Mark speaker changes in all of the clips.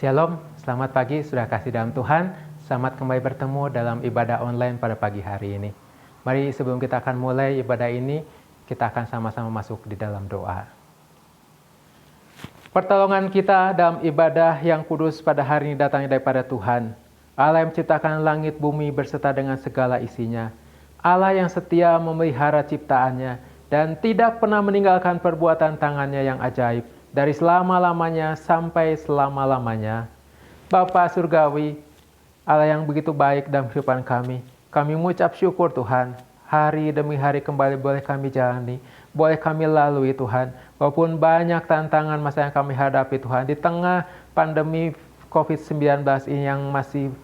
Speaker 1: Shalom, selamat pagi, sudah kasih dalam Tuhan. Selamat kembali bertemu dalam ibadah online pada pagi hari ini. Mari sebelum kita akan mulai ibadah ini, kita akan sama-sama masuk di dalam doa. Pertolongan kita dalam ibadah yang kudus pada hari ini datangnya daripada Tuhan. Allah yang menciptakan langit bumi berserta dengan segala isinya. Allah yang setia memelihara ciptaannya dan tidak pernah meninggalkan perbuatan tangannya yang ajaib. Dari selama-lamanya sampai selama-lamanya. Bapa Surgawi, Allah yang begitu baik dalam kehidupan kami mengucap syukur Tuhan. Hari demi hari kembali boleh kami jalani, boleh kami lalui Tuhan. Walaupun banyak tantangan masa yang kami hadapi Tuhan. Di tengah pandemi COVID-19 ini yang masih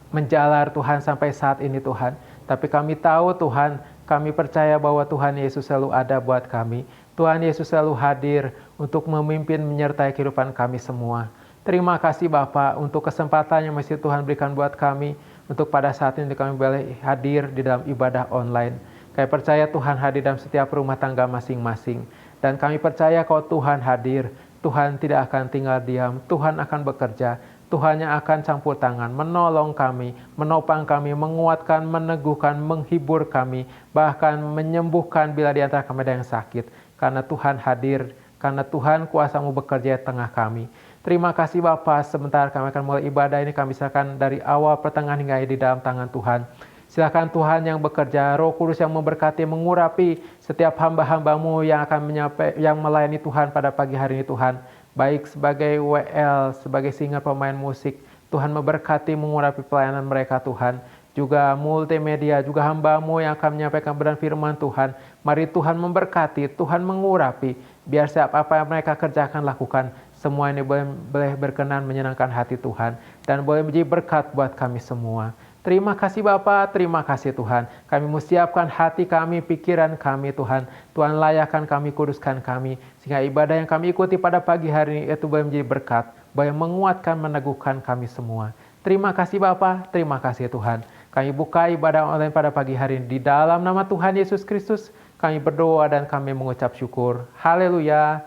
Speaker 1: menjalar Tuhan sampai saat ini Tuhan. Tapi kami tahu Tuhan, kami percaya bahwa Tuhan Yesus selalu ada buat kami. Tuhan Yesus selalu hadir untuk memimpin menyertai kehidupan kami semua. Terima kasih Bapa untuk kesempatan yang masih Tuhan berikan buat kami. Untuk pada saat ini kami boleh hadir di dalam ibadah online. Kami percaya Tuhan hadir dalam setiap rumah tangga masing-masing. Dan kami percaya kalau Tuhan hadir, Tuhan tidak akan tinggal diam. Tuhan akan bekerja. Tuhan yang akan campur tangan, menolong kami, menopang kami, menguatkan, meneguhkan, menghibur kami. Bahkan menyembuhkan bila di antara kami ada yang sakit. Karena Tuhan hadir, karena Tuhan kuasa-Mu bekerja di tengah kami. Terima kasih Bapa, sebentar kami akan mulai ibadah ini, kami silakan dari awal pertengahan hingga di dalam tangan Tuhan. Silakan Tuhan yang bekerja, Roh Kudus yang memberkati, mengurapi setiap hamba-hamba-Mu yang akan yang melayani Tuhan pada pagi hari ini Tuhan. Baik sebagai WL, sebagai singer pemain musik, Tuhan memberkati, mengurapi pelayanan mereka Tuhan. Juga multimedia, juga hamba-Mu yang akan menyampaikan kebenaran firman Tuhan. Mari Tuhan memberkati, Tuhan mengurapi. Biar siapa apa yang mereka kerjakan, lakukan. Semua ini boleh berkenan menyenangkan hati Tuhan. Dan boleh menjadi berkat buat kami semua. Terima kasih Bapa, terima kasih Tuhan. Kami mau siapkan hati kami, pikiran kami Tuhan. Tuhan layakkan kami, kuduskan kami. Sehingga ibadah yang kami ikuti pada pagi hari ini itu boleh menjadi berkat. Boleh menguatkan, meneguhkan kami semua. Terima kasih Bapa, terima kasih Tuhan. Kami buka ibadah online pada pagi hari ini. Di dalam nama Tuhan Yesus Kristus, kami berdoa dan kami mengucap syukur. Haleluya.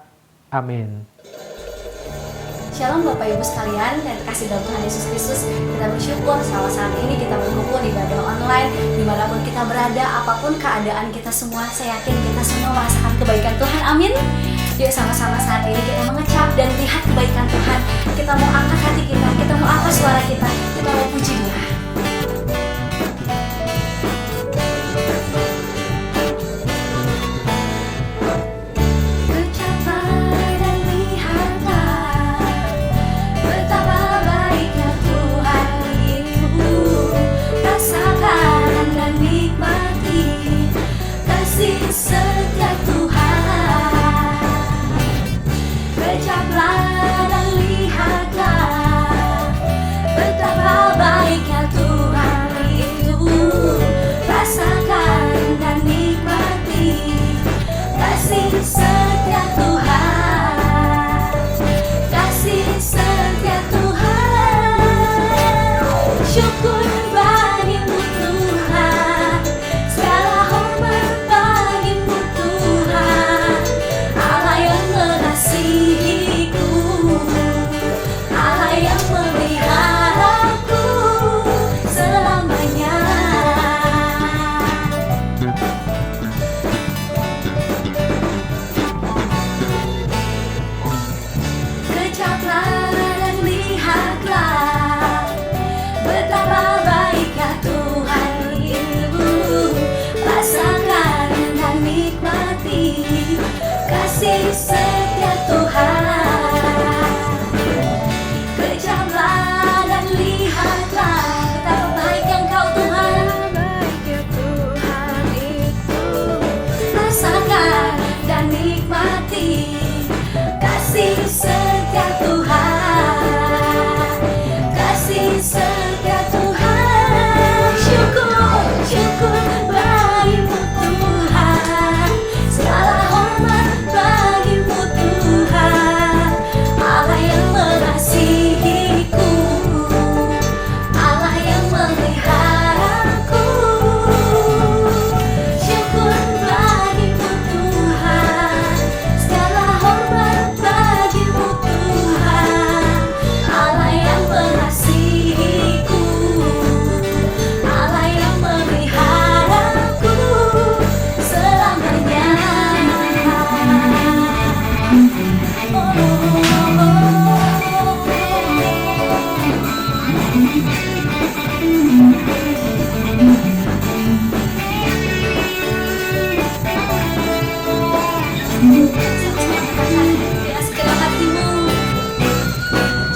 Speaker 1: Amin.
Speaker 2: Shalom Bapak Ibu sekalian dan kasih dalam Tuhan Yesus Kristus. Kita bersyukur saat ini kita berkumpul di ibadah online. Dimanapun kita berada, apapun keadaan kita semua, saya yakin kita semua merasakan kebaikan Tuhan. Amin. Yuk sama-sama saat ini kita mengecap dan lihat kebaikan Tuhan. Kita mau angkat hati kita mau angkat suara kita mau puji Dia.
Speaker 3: Setiap Tuhan, bercaplah dan lihat.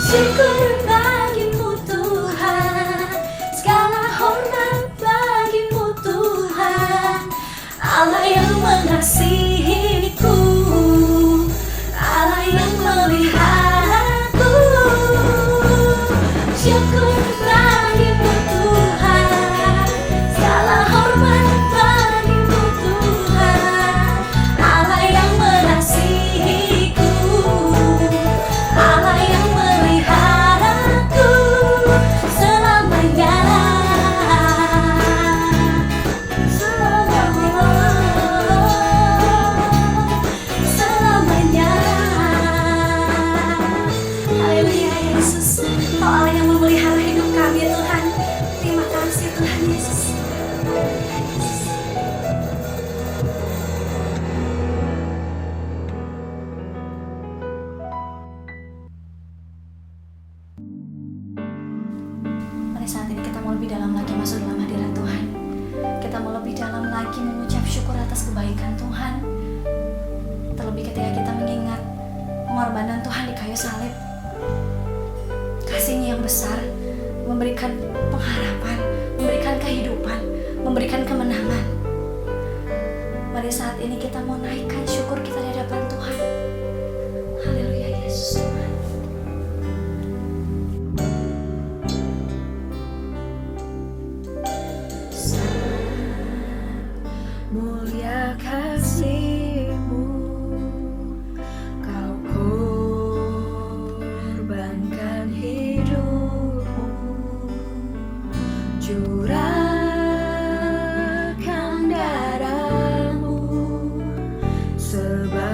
Speaker 2: Syukur bagimu Tuhan, segala hormat bagimu Tuhan, Allah yang mengasihiku, Allah yang meliharaku. Syukur bagimu Tuhan, segala hormat bagimu Tuhan, Allah yang mengasihiku, Allah yang meliharaku selamanya. Selamanya. Haleluya Yesus, Kau Allah yang memelihara hidup kami Tuhan. Terima kasih Tuhan Yesus. Mari saat ini kita mau lebih dalam lagi masuk dalam hadirat Tuhan. Kita mau lebih dalam lagi mengucap syukur atas kebaikan Tuhan. Terlebih ketika kita mengingat pengorbanan Tuhan di kayu salib. Kasih-Nya yang besar memberikan pengharapan, memberikan kehidupan, memberikan kemenangan. Mari saat ini kita mau naikkan syukur kita di hadapan Tuhan. Haleluya Yesus Tuhan.
Speaker 3: Mulia kasih-Mu, Kau korbankan hidup-Mu, curahkan darah-Mu sebagai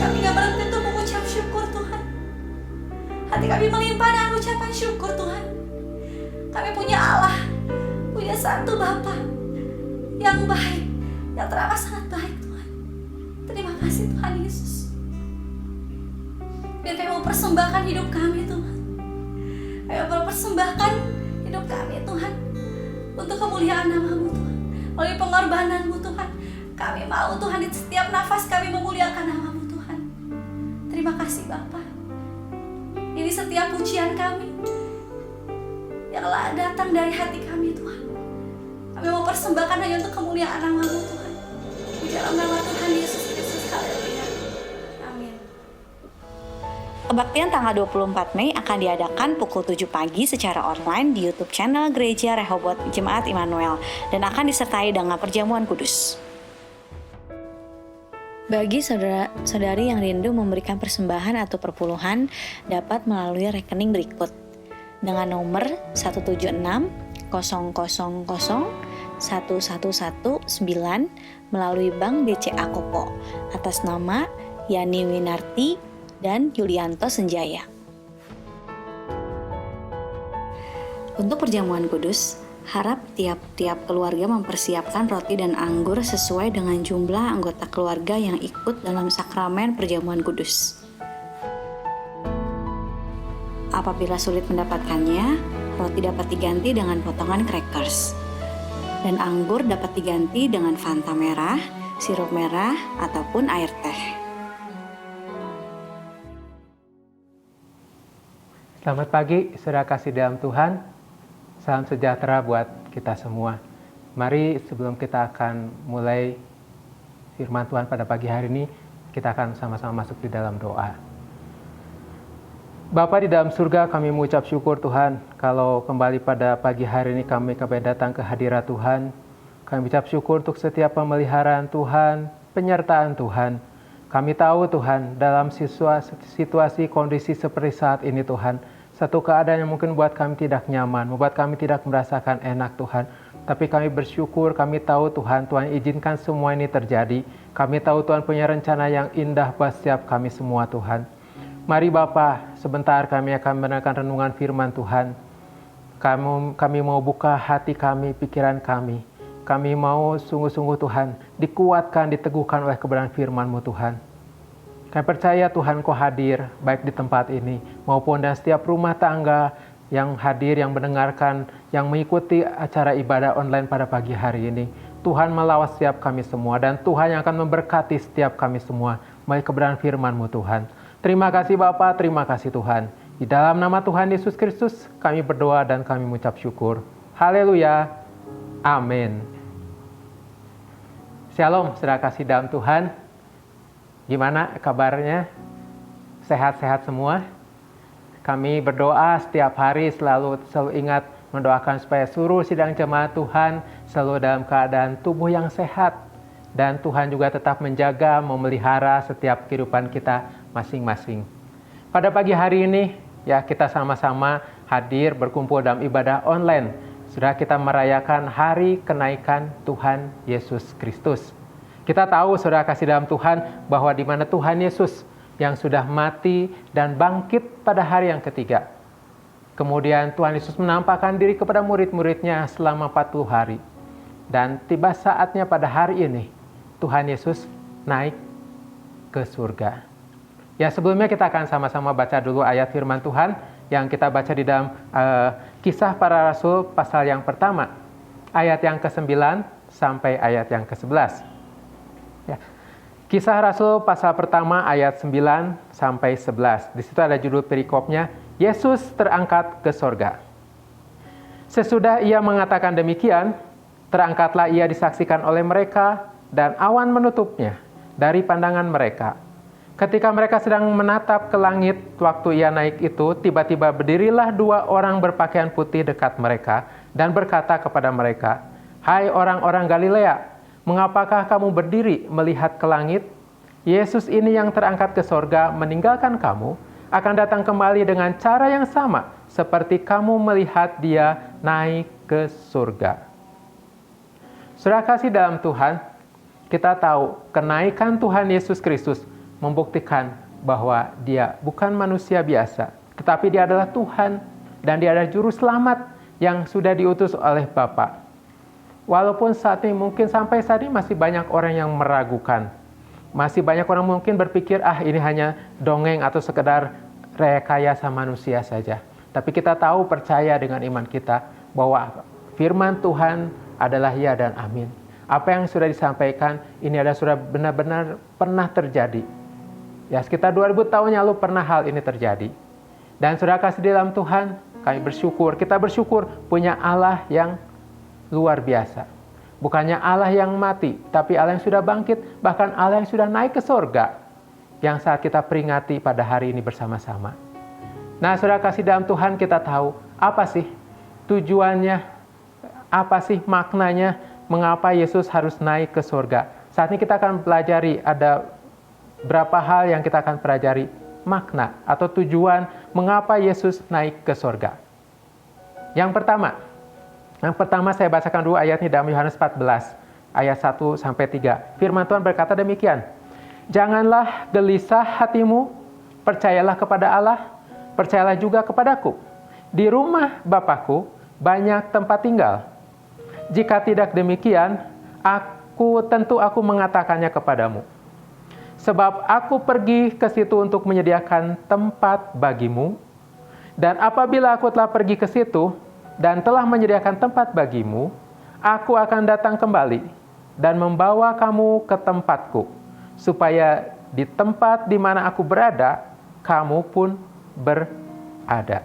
Speaker 2: kami gak berhenti untuk mengucap syukur Tuhan. Hati kami melimpah dengan ucapan syukur Tuhan. Kami punya Allah, punya satu Bapa yang baik, yang teramat sangat baik Tuhan. Terima kasih Tuhan Yesus. Biar kami mau persembahkan hidup kami Tuhan. Kami mau persembahkan hidup kami Tuhan untuk kemuliaan nama-Mu Tuhan, melalui pengorbanan-Mu Tuhan. Kami mau Tuhan di setiap nafas kami memuliakan nama-Mu Tuhan. Terima kasih Bapa. Ini setiap pujian kami yang datang dari hati kami Tuhan. Kami mau persembahkan hanya untuk kemuliaan nama-Mu Tuhan. Di dalam nama Tuhan Yesus Kristus. Haleluya. Amin.
Speaker 4: Kebaktian tanggal 24 Mei akan diadakan pukul 7 pagi secara online di YouTube channel Gereja Rehobot Jemaat Immanuel dan akan disertai dengan perjamuan kudus. Bagi saudara-saudari yang rindu memberikan persembahan atau perpuluhan dapat melalui rekening berikut dengan nomor 176 000 1119 melalui Bank BCA Kopo atas nama Yani Winarti dan Yulianto Senjaya. Untuk perjamuan kudus, harap tiap-tiap keluarga mempersiapkan roti dan anggur sesuai dengan jumlah anggota keluarga yang ikut dalam sakramen perjamuan kudus. Apabila sulit mendapatkannya, roti dapat diganti dengan potongan crackers, dan anggur dapat diganti dengan Fanta merah, sirup merah, ataupun air teh.
Speaker 1: Selamat pagi, saudara kasih dalam Tuhan. Salam sejahtera buat kita semua. Mari sebelum kita akan mulai firman Tuhan pada pagi hari ini, kita akan sama-sama masuk di dalam doa. Bapa di dalam surga, kami mengucap syukur Tuhan, kalau kembali pada pagi hari ini kami datang ke hadirat Tuhan. Kami mengucap syukur untuk setiap pemeliharaan Tuhan, penyertaan Tuhan. Kami tahu Tuhan, dalam situasi kondisi seperti saat ini Tuhan, satu keadaan yang mungkin buat kami tidak nyaman, membuat kami tidak merasakan enak Tuhan. Tapi kami bersyukur, kami tahu Tuhan, Tuhan izinkan semua ini terjadi. Kami tahu Tuhan punya rencana yang indah buat setiap kami semua Tuhan. Mari Bapa, sebentar kami akan mendengarkan renungan firman Tuhan. Kami mau buka hati kami, pikiran kami. Kami mau sungguh-sungguh Tuhan, dikuatkan, diteguhkan oleh kebenaran firman-Mu Tuhan. Kami percaya Tuhan Kau hadir, baik di tempat ini, maupun dan setiap rumah tangga yang hadir, yang mendengarkan, yang mengikuti acara ibadah online pada pagi hari ini. Tuhan melawat setiap kami semua, dan Tuhan yang akan memberkati setiap kami semua, melalui kebenaran firman-Mu Tuhan. Terima kasih Bapa, terima kasih Tuhan. Di dalam nama Tuhan Yesus Kristus, kami berdoa dan kami mengucap syukur. Haleluya. Amin. Shalom, saudara kasih dalam Tuhan. Gimana kabarnya? Sehat-sehat semua? Kami berdoa setiap hari selalu ingat mendoakan supaya seluruh sidang jemaat Tuhan selalu dalam keadaan tubuh yang sehat. Dan Tuhan juga tetap menjaga, memelihara setiap kehidupan kita masing-masing. Pada pagi hari ini, ya kita sama-sama hadir berkumpul dalam ibadah online. Sudah kita merayakan hari kenaikan Tuhan Yesus Kristus. Kita tahu, saudara kasih dalam Tuhan, bahwa di mana Tuhan Yesus yang sudah mati dan bangkit pada hari yang ketiga. Kemudian Tuhan Yesus menampakkan diri kepada murid-muridnya selama 40 hari. Dan tiba saatnya pada hari ini, Tuhan Yesus naik ke surga. Ya, sebelumnya kita akan sama-sama baca dulu ayat firman Tuhan yang kita baca di dalam Kisah Para Rasul pasal yang pertama, ayat yang ke-9 sampai ayat yang ke-11. Ya. Kisah Rasul pasal pertama ayat 9 sampai 11. Di situ ada judul perikopnya, Yesus terangkat ke sorga. Sesudah ia mengatakan demikian, terangkatlah ia disaksikan oleh mereka dan awan menutupnya dari pandangan mereka. Ketika mereka sedang menatap ke langit waktu ia naik itu, tiba-tiba berdirilah 2 orang berpakaian putih dekat mereka dan berkata kepada mereka, "Hai orang-orang Galilea, mengapakah kamu berdiri melihat ke langit? Yesus ini yang terangkat ke sorga meninggalkan kamu, akan datang kembali dengan cara yang sama seperti kamu melihat dia naik ke surga." Saudara kasih dalam Tuhan, kita tahu kenaikan Tuhan Yesus Kristus membuktikan bahwa dia bukan manusia biasa, tetapi dia adalah Tuhan dan dia adalah juru selamat yang sudah diutus oleh Bapa. Walaupun saat ini mungkin sampai saat ini masih banyak orang yang meragukan. Masih banyak orang mungkin berpikir, ini hanya dongeng atau sekedar rekayasa manusia saja. Tapi kita tahu, percaya dengan iman kita bahwa firman Tuhan adalah ya dan amin. Apa yang sudah disampaikan ini adalah sudah benar-benar pernah terjadi. Ya, sekitar 2000 tahun yang lalu pernah hal ini terjadi. Dan saudara kasih di dalam Tuhan, kami bersyukur, kita bersyukur punya Allah yang luar biasa. Bukannya Allah yang mati, tapi Allah yang sudah bangkit, bahkan Allah yang sudah naik ke sorga, yang saat kita peringati pada hari ini bersama-sama. Nah, saudara kasih dalam Tuhan, kita tahu apa sih tujuannya, apa sih maknanya, mengapa Yesus harus naik ke sorga. Saat ini kita akan pelajari, ada berapa hal yang kita akan pelajari, makna atau tujuan mengapa Yesus naik ke sorga. Yang pertama saya bacakan dulu ayatnya dalam Yohanes 14, ayat 1-3. Firman Tuhan berkata demikian, "Janganlah gelisah hatimu, percayalah kepada Allah, percayalah juga kepadaku. Di rumah Bapakku banyak tempat tinggal. Jika tidak demikian, tentu aku mengatakannya kepadamu. Sebab aku pergi ke situ untuk menyediakan tempat bagimu. Dan apabila aku telah pergi ke situ dan telah menyediakan tempat bagimu, aku akan datang kembali dan membawa kamu ke tempatku, supaya di tempat di mana aku berada, kamu pun berada."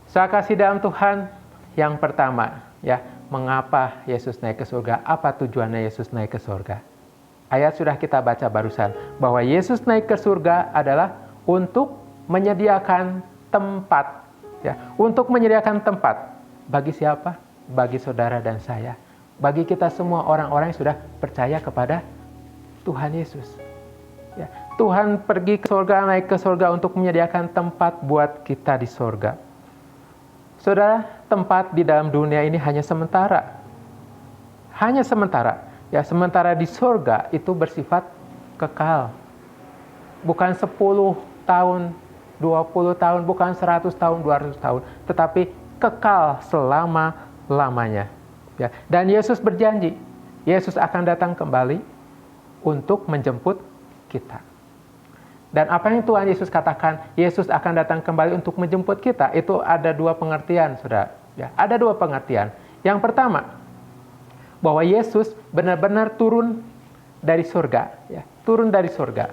Speaker 1: Saya kasih dalam Tuhan, yang pertama, ya, mengapa Yesus naik ke surga? Apa tujuannya Yesus naik ke surga? Ayat sudah kita baca barusan, bahwa Yesus naik ke surga adalah untuk menyediakan tempat. Ya, untuk menyediakan tempat. Bagi siapa? Bagi saudara dan saya. Bagi kita semua orang-orang yang sudah percaya kepada Tuhan Yesus. Ya, Tuhan pergi ke surga, naik ke surga untuk menyediakan tempat buat kita di surga. Saudara, tempat di dalam dunia ini hanya sementara. Hanya sementara. Ya, sementara di surga itu bersifat kekal. Bukan 10 tahun, 20 tahun, bukan 100 tahun, 200 tahun, tetapi kekal selama-lamanya. Ya, dan Yesus berjanji, Yesus akan datang kembali untuk menjemput kita. Dan apa yang Tuhan Yesus katakan, Yesus akan datang kembali untuk menjemput kita, itu ada dua pengertian, saudara. Ya, ada dua pengertian. Yang pertama, bahwa Yesus benar-benar turun dari surga, ya, turun dari surga.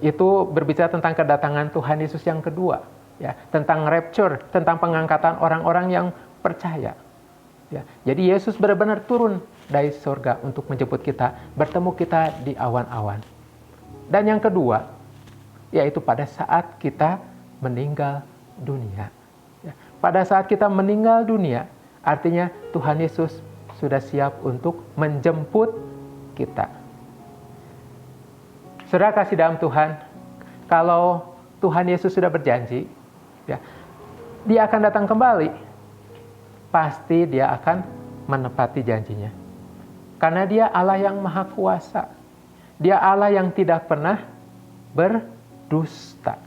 Speaker 1: Itu berbicara tentang kedatangan Tuhan Yesus yang kedua, ya, tentang rapture, tentang pengangkatan orang-orang yang percaya. Ya, jadi Yesus benar-benar turun dari surga untuk menjemput kita, bertemu kita di awan-awan. Dan yang kedua, yaitu pada saat kita meninggal dunia. Ya, pada saat kita meninggal dunia, artinya Tuhan Yesus sudah siap untuk menjemput kita. Saudara kasih dalam Tuhan, kalau Tuhan Yesus sudah berjanji, ya, Dia akan datang kembali, pasti Dia akan menepati janjinya. Karena Dia Allah yang maha kuasa. Dia Allah yang tidak pernah berdusta.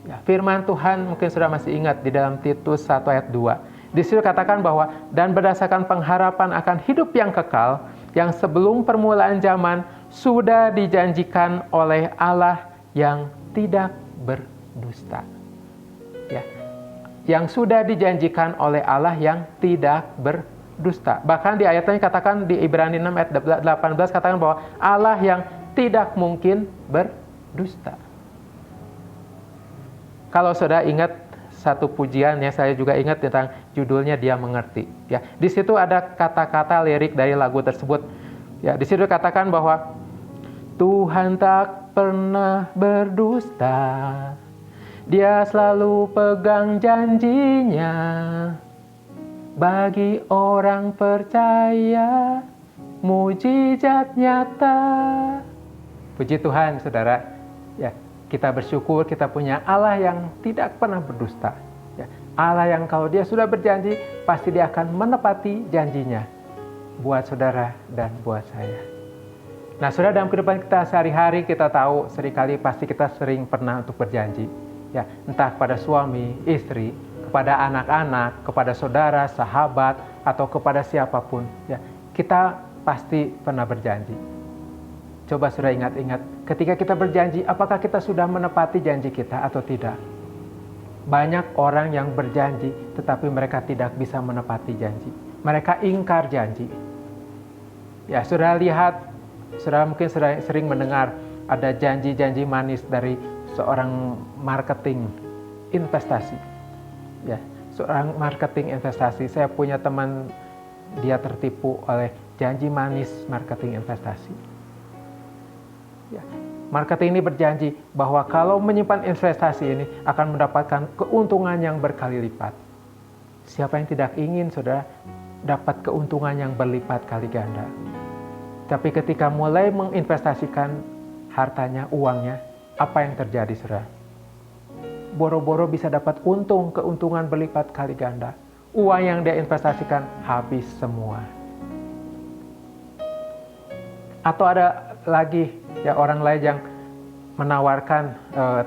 Speaker 1: Ya, firman Tuhan mungkin sudah masih ingat di dalam Titus 1 ayat 2. Di situ katakan bahwa, dan berdasarkan pengharapan akan hidup yang kekal, yang sebelum permulaan zaman sudah dijanjikan oleh Allah yang tidak berdusta. Ya, yang sudah dijanjikan oleh Allah yang tidak berdusta. Bahkan di ayatnya katakan di Ibrani 6 ayat 18 katakan bahwa Allah yang tidak mungkin berdusta. Kalau saudara ingat satu pujian yang saya juga ingat tentang judulnya Dia Mengerti. Ya, di situ ada kata-kata lirik dari lagu tersebut. Ya, di situ katakan bahwa Tuhan tak pernah berdusta. Dia selalu pegang janjinya. Bagi orang percaya, mujizat nyata. Puji Tuhan, saudara. Ya, kita bersyukur kita punya Allah yang tidak pernah berdusta. Ya, Allah yang kalau Dia sudah berjanji, pasti Dia akan menepati janjinya buat saudara dan buat saya. Nah, saudara, dalam kehidupan kita sehari-hari kita tahu seringkali pasti kita sering pernah untuk berjanji. Ya, entah kepada suami, istri, kepada anak-anak, kepada saudara, sahabat, atau kepada siapapun. Ya, kita pasti pernah berjanji. Coba saudara ingat-ingat, ketika kita berjanji, apakah kita sudah menepati janji kita atau tidak? Banyak orang yang berjanji, tetapi mereka tidak bisa menepati janji. Mereka ingkar janji. Ya, saudara lihat, saudara mungkin sering mendengar ada janji-janji manis dari seorang marketing investasi. Ya, seorang marketing investasi. Saya punya teman, dia tertipu oleh janji manis marketing investasi. Ya, marketing ini berjanji bahwa kalau menyimpan investasi ini akan mendapatkan keuntungan yang berkali lipat. Siapa yang tidak ingin, saudara, dapat keuntungan yang berlipat kali ganda? Tapi ketika mulai menginvestasikan hartanya, uangnya, apa yang terjadi, saudara? Boro-boro bisa dapat keuntungan berlipat kali ganda. Uang yang dia investasikan habis semua. Atau ada lagi ya orang lain yang menawarkan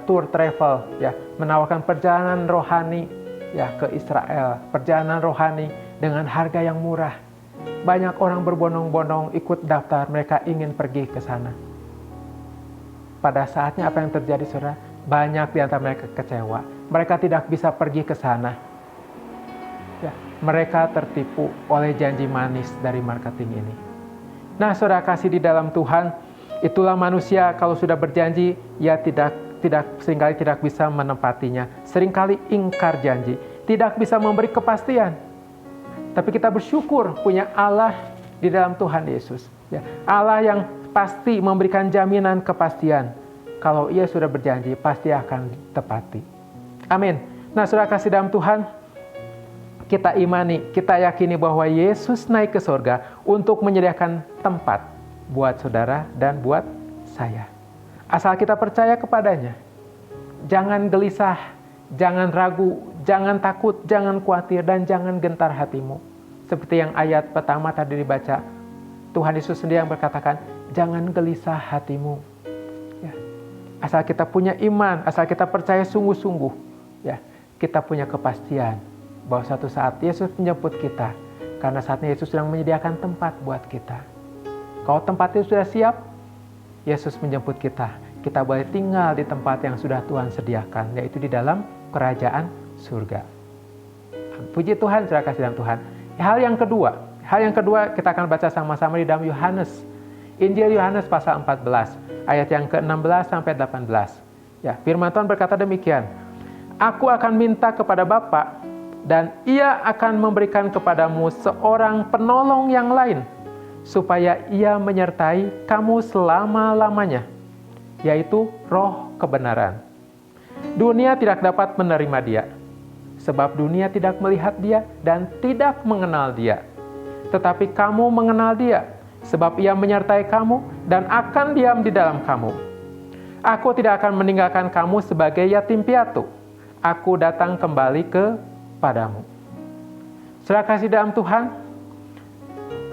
Speaker 1: tour travel, ya, menawarkan perjalanan rohani ya ke Israel, perjalanan rohani dengan harga yang murah. Banyak orang berbondong-bondong ikut daftar, mereka ingin pergi ke sana. Pada saatnya apa yang terjadi, saudara? Banyak di antara mereka kecewa. Mereka tidak bisa pergi ke sana. Ya, mereka tertipu oleh janji manis dari marketing ini. Nah, saudara kasih di dalam Tuhan, itulah manusia kalau sudah berjanji, ya seringkali tidak bisa menepatinya. Seringkali ingkar janji, tidak bisa memberi kepastian. Tapi kita bersyukur punya Allah di dalam Tuhan Yesus. Ya, Allah yang pasti memberikan jaminan kepastian. Kalau Ia sudah berjanji, pasti akan tepati. Amin. Nah, saudara kasih dalam Tuhan, kita imani, kita yakini bahwa Yesus naik ke surga untuk menyediakan tempat buat saudara dan buat saya. Asal kita percaya kepadanya. Jangan gelisah, jangan ragu, jangan takut, jangan khawatir, dan jangan gentar hatimu. Seperti yang ayat pertama tadi dibaca, Tuhan Yesus sendiri yang berkatakan, jangan gelisah hatimu. Ya. Asal kita punya iman, asal kita percaya sungguh-sungguh, ya, kita punya kepastian bahwa suatu saat Yesus menjemput kita. Karena saatnya Yesus sedang menyediakan tempat buat kita. Kalau tempat itu sudah siap, Yesus menjemput kita. Kita boleh tinggal di tempat yang sudah Tuhan sediakan, yaitu di dalam kerajaan surga. Puji Tuhan, saudara kasih dalam Tuhan. Hal yang kedua kita akan baca sama-sama di dalam Yohanes. Injil Yohanes pasal 14, ayat yang ke-16 sampai 18. Ya, firman Tuhan berkata demikian. Aku akan minta kepada Bapa, dan Ia akan memberikan kepadamu seorang penolong yang lain, supaya Ia menyertai kamu selama-lamanya, yaitu Roh kebenaran. Dunia tidak dapat menerima Dia, sebab dunia tidak melihat Dia dan tidak mengenal Dia. Tetapi kamu mengenal Dia, sebab Ia menyertai kamu dan akan diam di dalam kamu. Aku tidak akan meninggalkan kamu sebagai yatim piatu. Aku datang kembali kepadamu. Saudara kasih dalam Tuhan,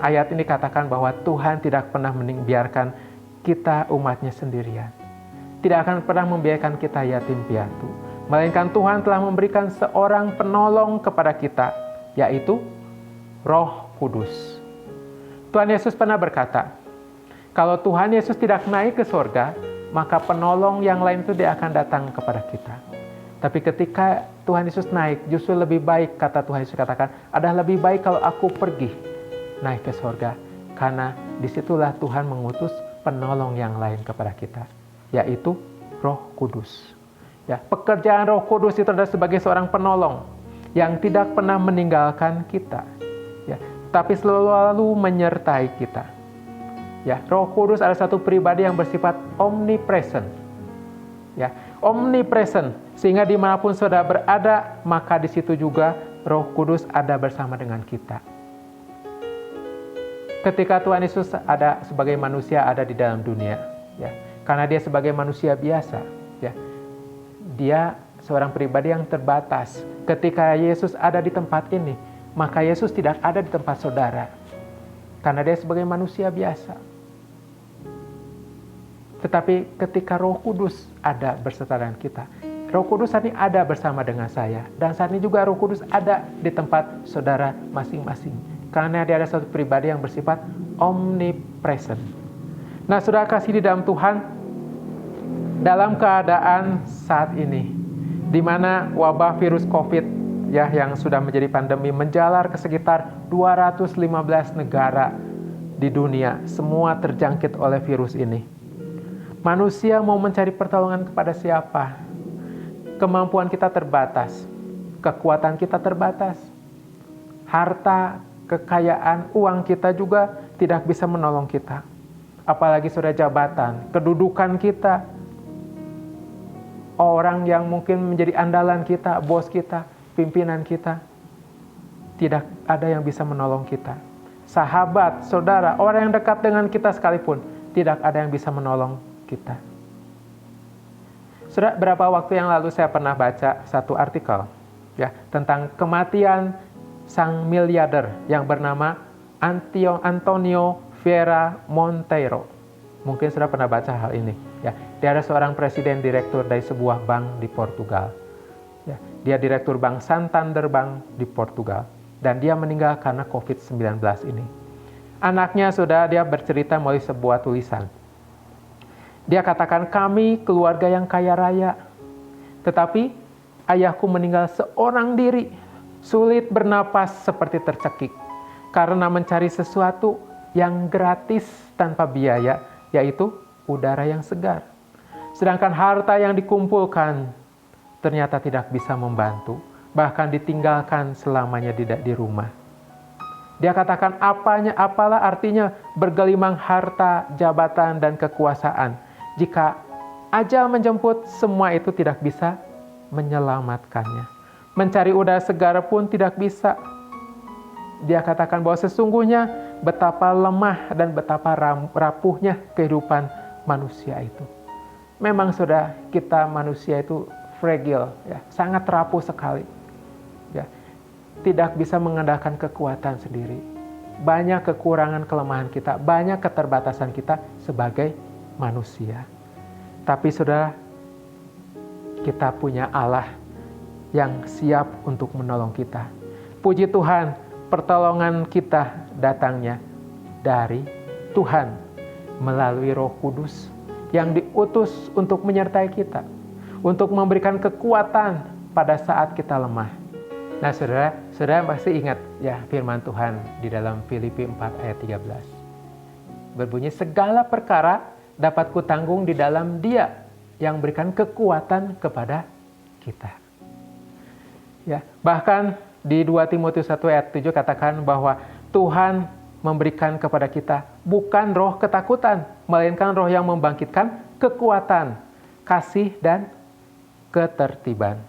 Speaker 1: ayat ini katakan bahwa Tuhan tidak pernah membiarkan kita umatnya sendirian. Tidak akan pernah membiarkan kita yatim piatu. Melainkan Tuhan telah memberikan seorang penolong kepada kita, yaitu Roh Kudus. Tuhan Yesus pernah berkata, kalau Tuhan Yesus tidak naik ke surga, maka penolong yang lain itu dia akan datang kepada kita. Tapi ketika Tuhan Yesus naik, justru lebih baik, kata Tuhan Yesus katakan, adalah lebih baik kalau aku pergi naik ke surga. Karena disitulah Tuhan mengutus penolong yang lain kepada kita, yaitu Roh Kudus. Ya, pekerjaan Roh Kudus itu adalah sebagai seorang penolong yang tidak pernah meninggalkan kita, ya, tapi selalu menyertai kita. Ya, Roh Kudus adalah satu pribadi yang bersifat omnipresent. Ya, omnipresent, sehingga dimanapun saudara berada, maka di situ juga Roh Kudus ada bersama dengan kita. Ketika Tuhan Yesus ada sebagai manusia, ada di dalam dunia, ya, karena dia sebagai manusia biasa, ya, dia seorang pribadi yang terbatas. Ketika Yesus ada di tempat ini, maka Yesus tidak ada di tempat saudara, karena dia sebagai manusia biasa. Tetapi ketika Roh Kudus ada berserta dengan kita, Roh Kudus saat ini ada bersama dengan saya, dan saat ini juga Roh Kudus ada di tempat saudara masing-masing. Karena dia ada satu pribadi yang bersifat omnipresent. Nah, saudara kasih di dalam Tuhan, dalam keadaan saat ini, di mana wabah virus COVID yang sudah menjadi pandemi menjalar ke sekitar 215 negara di dunia, semua terjangkit oleh virus ini. Manusia mau mencari pertolongan kepada siapa? Kemampuan kita terbatas, kekuatan kita terbatas, harta, kekayaan, uang kita juga tidak bisa menolong kita. Apalagi sudah jabatan, kedudukan kita, orang yang mungkin menjadi andalan kita, bos kita, pimpinan kita, tidak ada yang bisa menolong kita. Sahabat, saudara, orang yang dekat dengan kita sekalipun, tidak ada yang bisa menolong kita. Sudah berapa waktu yang lalu saya pernah baca satu artikel tentang kematian sang miliarder yang bernama Antonio Vieira Monteiro. Mungkin sudah pernah baca hal ini. Dia ada seorang presiden direktur dari sebuah bank di Portugal. Dia direktur bank Santander Bank di Portugal. Dan dia meninggal karena COVID-19 ini. Anaknya sudah dia bercerita melalui sebuah tulisan. Dia katakan, kami keluarga yang kaya raya. Tetapi ayahku meninggal seorang diri. Sulit bernapas seperti tercekik. Karena mencari sesuatu yang gratis tanpa biaya, yaitu udara yang segar. Sedangkan harta yang dikumpulkan ternyata tidak bisa membantu, bahkan ditinggalkan selamanya di rumah. Dia katakan, apalah artinya bergelimang harta, jabatan, dan kekuasaan jika ajal menjemput, semua itu tidak bisa menyelamatkannya. Mencari udara segar pun tidak bisa. Dia katakan bahwa sesungguhnya betapa lemah dan betapa rapuhnya kehidupan manusia itu. Memang sudah kita manusia itu fragile, sangat rapuh sekali. Tidak bisa mengandalkan kekuatan sendiri. Banyak kekurangan kelemahan kita, banyak keterbatasan kita sebagai manusia. Tapi saudara, kita punya Allah yang siap untuk menolong kita. Puji Tuhan, pertolongan kita datangnya dari Tuhan melalui Roh Kudus yang diutus untuk menyertai kita, untuk memberikan kekuatan pada saat kita lemah. Nah, saudara pasti ingat firman Tuhan di dalam Filipi 4 ayat 13. Berbunyi, segala perkara dapat kutanggung di dalam Dia yang berikan kekuatan kepada kita. Bahkan di 2 Timotius 1 ayat 7 katakan bahwa Tuhan memberikan kepada kita bukan roh ketakutan, melainkan roh yang membangkitkan kekuatan, kasih, dan ketertiban.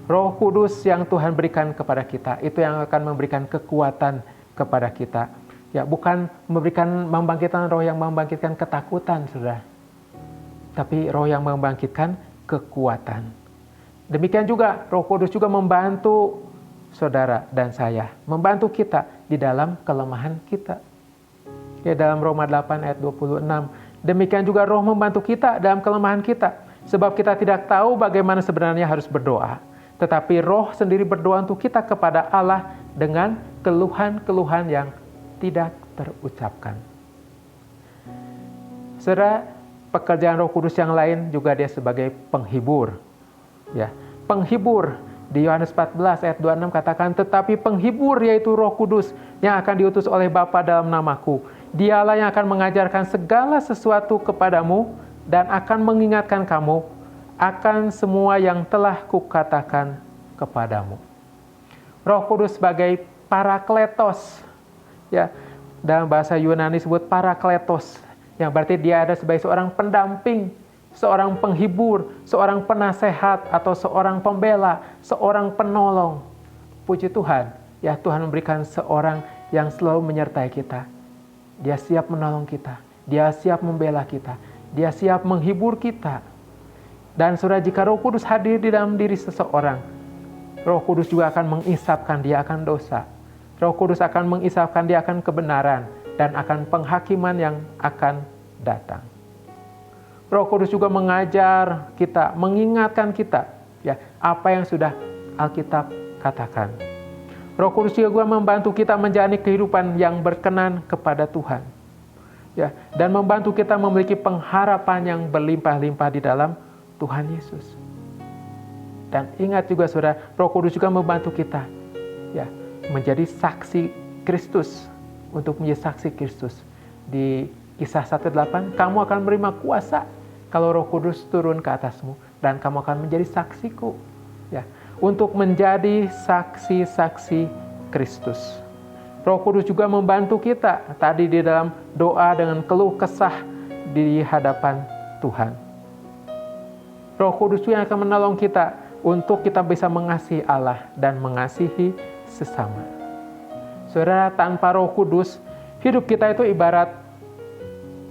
Speaker 1: Roh Kudus yang Tuhan berikan kepada kita, itu yang akan memberikan kekuatan kepada kita. Bukan membangkitkan roh yang membangkitkan ketakutan, saudara. Tapi roh yang membangkitkan kekuatan. Demikian juga Roh Kudus juga membantu saudara dan saya, membantu kita di dalam kelemahan kita. Dalam Roma 8 ayat 26. Demikian juga Roh membantu kita dalam kelemahan kita. Sebab kita tidak tahu bagaimana sebenarnya harus berdoa. Tetapi Roh sendiri berdoa untuk kita kepada Allah dengan keluhan-keluhan yang tidak terucapkan. Saudara, pekerjaan Roh Kudus yang lain juga dia sebagai penghibur. Penghibur di Yohanes 14 ayat 26 katakan, tetapi penghibur yaitu Roh Kudus yang akan diutus oleh Bapa dalam namaku. Dialah yang akan mengajarkan segala sesuatu kepadamu dan akan mengingatkan kamu akan semua yang telah kukatakan kepadamu. Roh Kudus sebagai parakletos. Dalam bahasa Yunani disebut parakletos, yang berarti dia ada sebagai seorang pendamping, seorang penghibur, seorang penasehat, atau seorang pembela, seorang penolong. Puji Tuhan, Tuhan memberikan seorang yang selalu menyertai kita. Dia siap menolong kita, dia siap membela kita, dia siap menghibur kita. Dan saudara, jika Roh Kudus hadir di dalam diri seseorang, Roh Kudus juga akan mengisapkan dia akan dosa. Roh Kudus akan mengisapkan dia akan kebenaran dan akan penghakiman yang akan datang. Roh Kudus juga mengajar kita, mengingatkan kita, ya, apa yang sudah Alkitab katakan. Roh Kudus juga membantu kita menjalani kehidupan yang berkenan kepada Tuhan. Ya, dan membantu kita memiliki pengharapan yang berlimpah-limpah di dalam Tuhan Yesus. Dan ingat juga saudara, Roh Kudus juga membantu kita, ya, menjadi saksi Kristus, untuk menjadi saksi Kristus. Di Kisah 1:8, kamu akan menerima kuasa kalau Roh Kudus turun ke atasmu, dan kamu akan menjadi saksiku, ya, untuk menjadi saksi-saksi Kristus. Roh Kudus juga membantu kita tadi di dalam doa dengan keluh kesah di hadapan Tuhan. Roh Kudus juga akan menolong kita untuk kita bisa mengasihi Allah dan mengasihi sesama. Saudara, tanpa Roh Kudus, hidup kita itu ibarat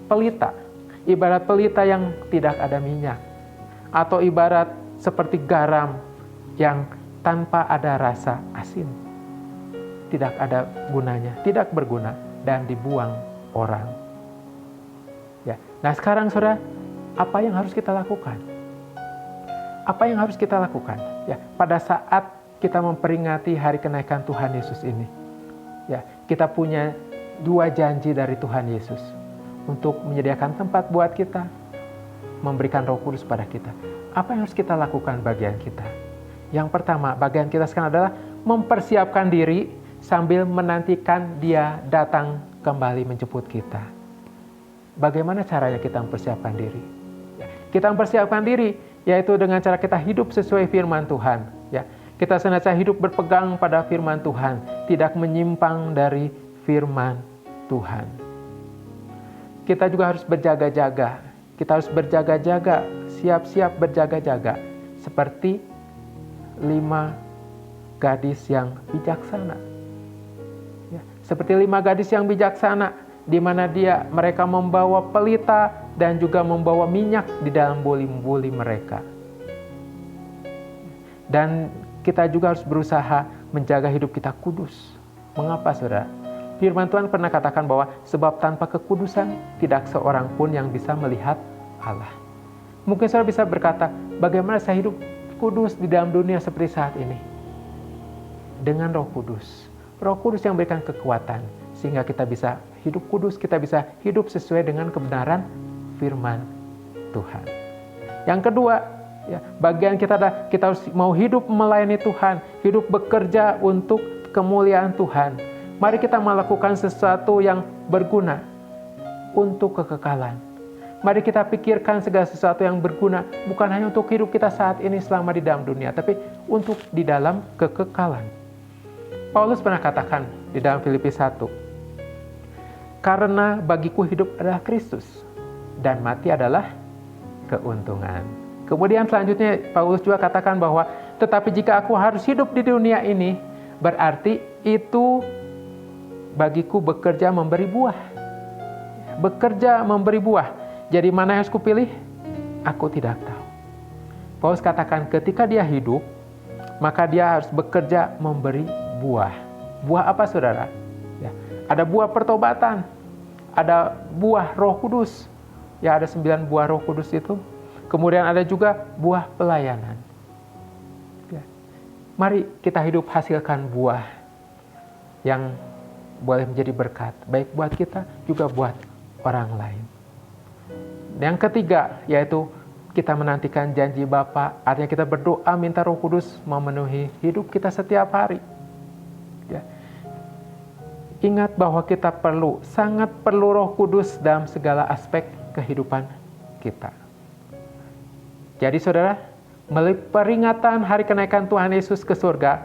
Speaker 1: pelita. Ibarat pelita yang tidak ada minyak. Atau ibarat seperti garam yang tanpa ada rasa asin. Tidak ada gunanya, tidak berguna, dan dibuang orang. Ya. Nah sekarang saudara, apa yang harus kita lakukan? Apa yang harus kita lakukan? Ya, pada saat kita memperingati hari kenaikan Tuhan Yesus ini, ya, kita punya 2 janji dari Tuhan Yesus untuk menyediakan tempat buat kita, memberikan Roh Kudus pada kita. Apa yang harus kita lakukan bagian kita? Yang pertama, bagian kita sekarang adalah mempersiapkan diri sambil menantikan Dia datang kembali menjemput kita. Bagaimana caranya kita mempersiapkan diri? Ya, kita mempersiapkan diri yaitu dengan cara kita hidup sesuai firman Tuhan. Ya, kita senantiasa hidup berpegang pada firman Tuhan, tidak menyimpang dari firman Tuhan. Kita juga harus berjaga-jaga. Kita harus berjaga-jaga, siap-siap berjaga-jaga, seperti 5 gadis yang bijaksana. Ya, seperti 5 gadis yang bijaksana, di mana mereka membawa pelita dan juga membawa minyak di dalam buli-buli mereka. Dan kita juga harus berusaha menjaga hidup kita kudus. Mengapa, saudara? Firman Tuhan pernah katakan bahwa sebab tanpa kekudusan tidak seorang pun yang bisa melihat Allah. Mungkin saudara bisa berkata, bagaimana saya hidup kudus di dalam dunia seperti saat ini? Dengan Roh Kudus. Roh Kudus yang memberikan kekuatan sehingga kita bisa hidup kudus, kita bisa hidup sesuai dengan kebenaran firman Tuhan. Yang kedua, ya, bagian kita adalah kita harus mau hidup melayani Tuhan, hidup bekerja untuk kemuliaan Tuhan. Mari kita melakukan sesuatu yang berguna untuk kekekalan. Mari kita pikirkan segala sesuatu yang berguna, bukan hanya untuk hidup kita saat ini selama di dalam dunia, tapi untuk di dalam kekekalan. Paulus pernah katakan di dalam Filipi 1, karena bagiku hidup adalah Kristus, dan mati adalah keuntungan. Kemudian selanjutnya Paulus juga katakan bahwa tetapi jika aku harus hidup di dunia ini, berarti itu bagiku bekerja memberi buah. Bekerja memberi buah. Jadi mana yang harus kupilih? Aku tidak tahu. Paulus katakan ketika dia hidup, maka dia harus bekerja memberi buah. Buah apa, saudara? Ya, ada buah pertobatan, ada buah Roh Kudus. Ya, ada 9 buah Roh Kudus itu. Kemudian ada juga buah pelayanan. Ya. Mari kita hidup hasilkan buah yang boleh menjadi berkat, baik buat kita juga buat orang lain. Yang ketiga, yaitu kita menantikan janji Bapa, artinya kita berdoa minta Roh Kudus memenuhi hidup kita setiap hari. Ya. Ingat bahwa kita sangat perlu Roh Kudus dalam segala aspek kehidupan kita. Jadi saudara, melalui peringatan hari kenaikan Tuhan Yesus ke surga,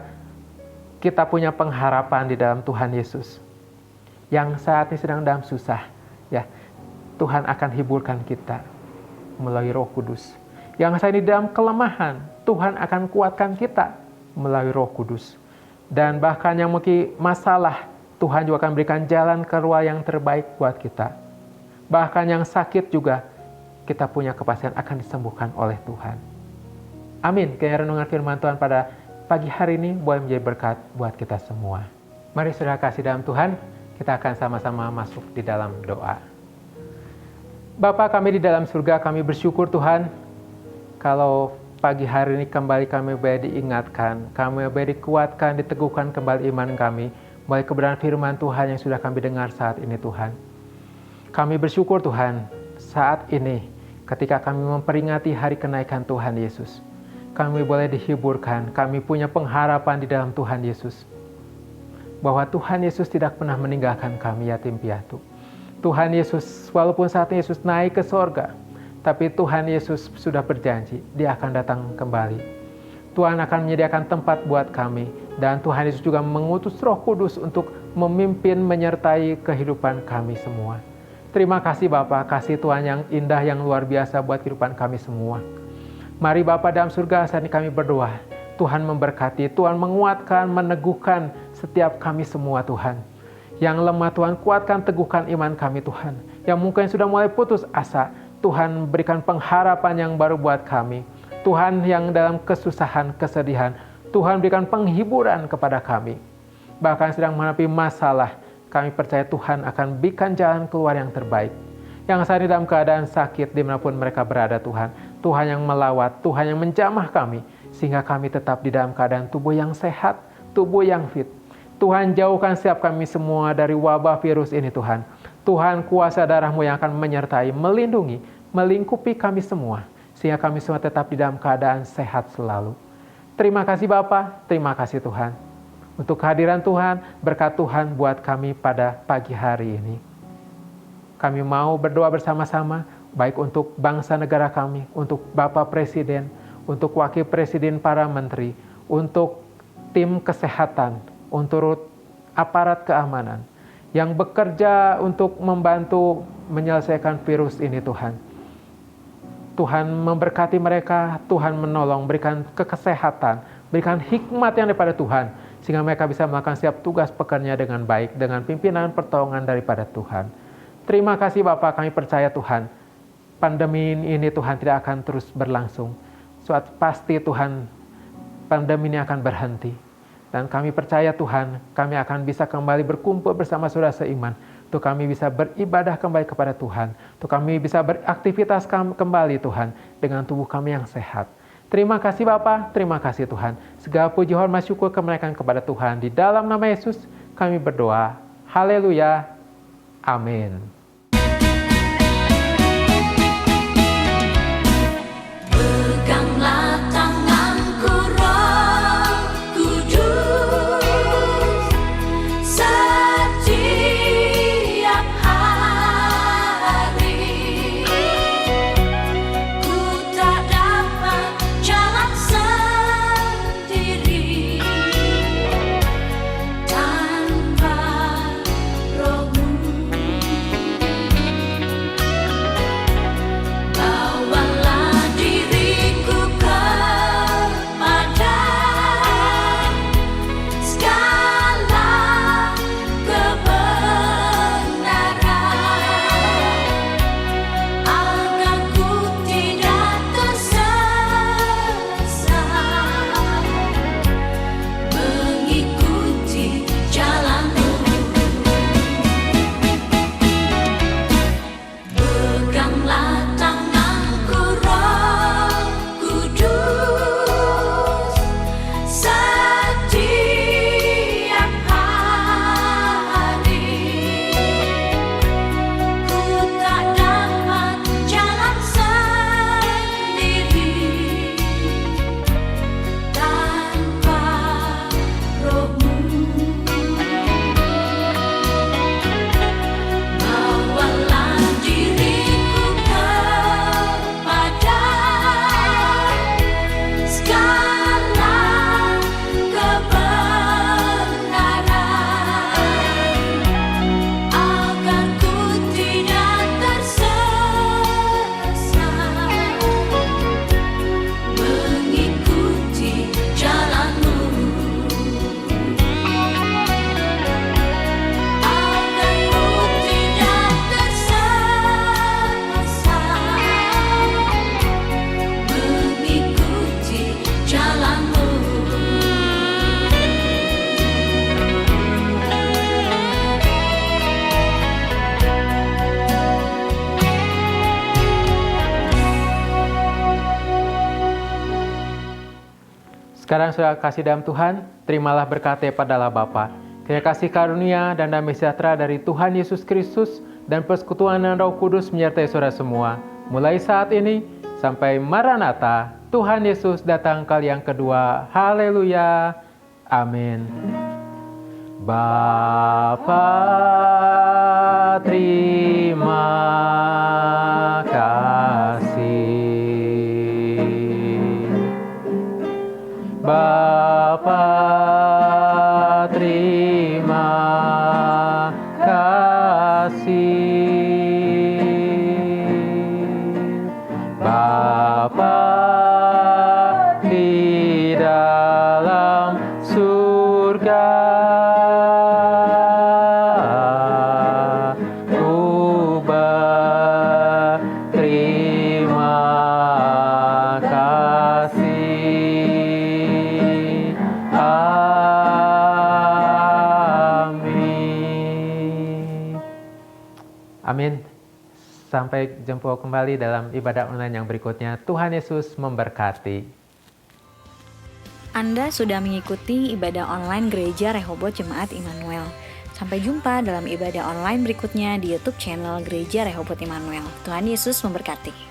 Speaker 1: kita punya pengharapan di dalam Tuhan Yesus. Yang saat ini sedang dalam susah, ya, Tuhan akan hiburkan kita melalui Roh Kudus. Yang saat ini dalam kelemahan, Tuhan akan kuatkan kita melalui Roh Kudus. Dan bahkan yang mungkin masalah, Tuhan juga akan berikan jalan keluar yang terbaik buat kita. Bahkan yang sakit juga, kita punya kepastian akan disembuhkan oleh Tuhan. Amin. Kiranya renungan firman Tuhan pada pagi hari ini boleh menjadi berkat buat kita semua. Mari saudara kasih dalam Tuhan, kita akan sama-sama masuk di dalam doa. Bapa kami di dalam surga, kami bersyukur Tuhan, kalau pagi hari ini kembali kami boleh diingatkan, kami boleh dikuatkan, diteguhkan kembali iman kami, melalui kebenaran firman Tuhan yang sudah kami dengar saat ini Tuhan. Kami bersyukur Tuhan, saat ini ketika kami memperingati hari kenaikan Tuhan Yesus, kami boleh dihiburkan, kami punya pengharapan di dalam Tuhan Yesus, bahwa Tuhan Yesus tidak pernah meninggalkan kami yatim piatu. Tuhan Yesus, walaupun saat ini Yesus naik ke sorga, tapi Tuhan Yesus sudah berjanji, Dia akan datang kembali. Tuhan akan menyediakan tempat buat kami, dan Tuhan Yesus juga mengutus Roh Kudus untuk memimpin, menyertai kehidupan kami semua. Terima kasih Bapa, kasih Tuhan yang indah, yang luar biasa buat kehidupan kami semua. Mari Bapa dalam surga, saat ini kami berdoa, Tuhan memberkati, Tuhan menguatkan, meneguhkan setiap kami semua Tuhan. Yang lemah Tuhan kuatkan, teguhkan iman kami Tuhan. Yang mungkin sudah mulai putus asa, Tuhan berikan pengharapan yang baru buat kami. Tuhan yang dalam kesusahan, kesedihan, Tuhan berikan penghiburan kepada kami. Bahkan sedang menghadapi masalah, kami percaya Tuhan akan berikan jalan keluar yang terbaik. Yang saat ini dalam keadaan sakit dimanapun mereka berada Tuhan. Tuhan yang melawat, Tuhan yang menjamah kami, sehingga kami tetap di dalam keadaan tubuh yang sehat, tubuh yang fit. Tuhan jauhkan setiap kami semua dari wabah virus ini Tuhan. Tuhan kuasa darah-Mu yang akan menyertai, melindungi, melingkupi kami semua. Sehingga kami semua tetap di dalam keadaan sehat selalu. Terima kasih Bapa, terima kasih Tuhan. Untuk kehadiran Tuhan, berkat Tuhan buat kami pada pagi hari ini. Kami mau berdoa bersama-sama, baik untuk bangsa negara kami, untuk Bapak Presiden, untuk Wakil Presiden, para menteri, untuk tim kesehatan, untuk aparat keamanan yang bekerja untuk membantu menyelesaikan virus ini Tuhan. Tuhan memberkati mereka, Tuhan menolong, berikan kesehatan, berikan hikmat yang daripada Tuhan, sehingga mereka bisa melakukan setiap tugas pekerjaannya dengan baik, dengan pimpinan pertolongan daripada Tuhan. Terima kasih Bapak, kami percaya Tuhan, pandemi ini Tuhan tidak akan terus berlangsung. Suatu pasti Tuhan, pandemi ini akan berhenti. Dan kami percaya Tuhan, kami akan bisa kembali berkumpul bersama saudara seiman. Untuk kami bisa beribadah kembali kepada Tuhan. Untuk kami bisa beraktivitas kembali Tuhan, dengan tubuh kami yang sehat. Terima kasih Bapa, terima kasih Tuhan. Segala puji hormat syukur kemuliaan kepada Tuhan. Di dalam nama Yesus kami berdoa. Haleluya. Amin.
Speaker 3: Peganglah tanganku Roh Kudus, setiap hari ku tak dapat jalan sendiri tanpa Roh-Mu.
Speaker 1: Sekarang saudara kasih dalam Tuhan, terimalah berkat daripada Allah Bapa, kiranya kasih karunia dan damai sejahtera dari Tuhan Yesus Kristus dan persekutuan dan Roh Kudus menyertai saudara semua, mulai saat ini sampai Maranatha, Tuhan Yesus datang kali yang kedua. Haleluya. Amin. Bapa, terima kasih. Bapa, terima kasih. Bapa di dalam surga, ku berterima kasih. Amin. Amin. Sampai jumpa kembali dalam ibadah online yang berikutnya. Tuhan Yesus memberkati.
Speaker 4: Anda sudah mengikuti ibadah online Gereja Rehoboth Jemaat Immanuel. Sampai jumpa dalam ibadah online berikutnya di YouTube channel Gereja Rehoboth Immanuel. Tuhan Yesus memberkati.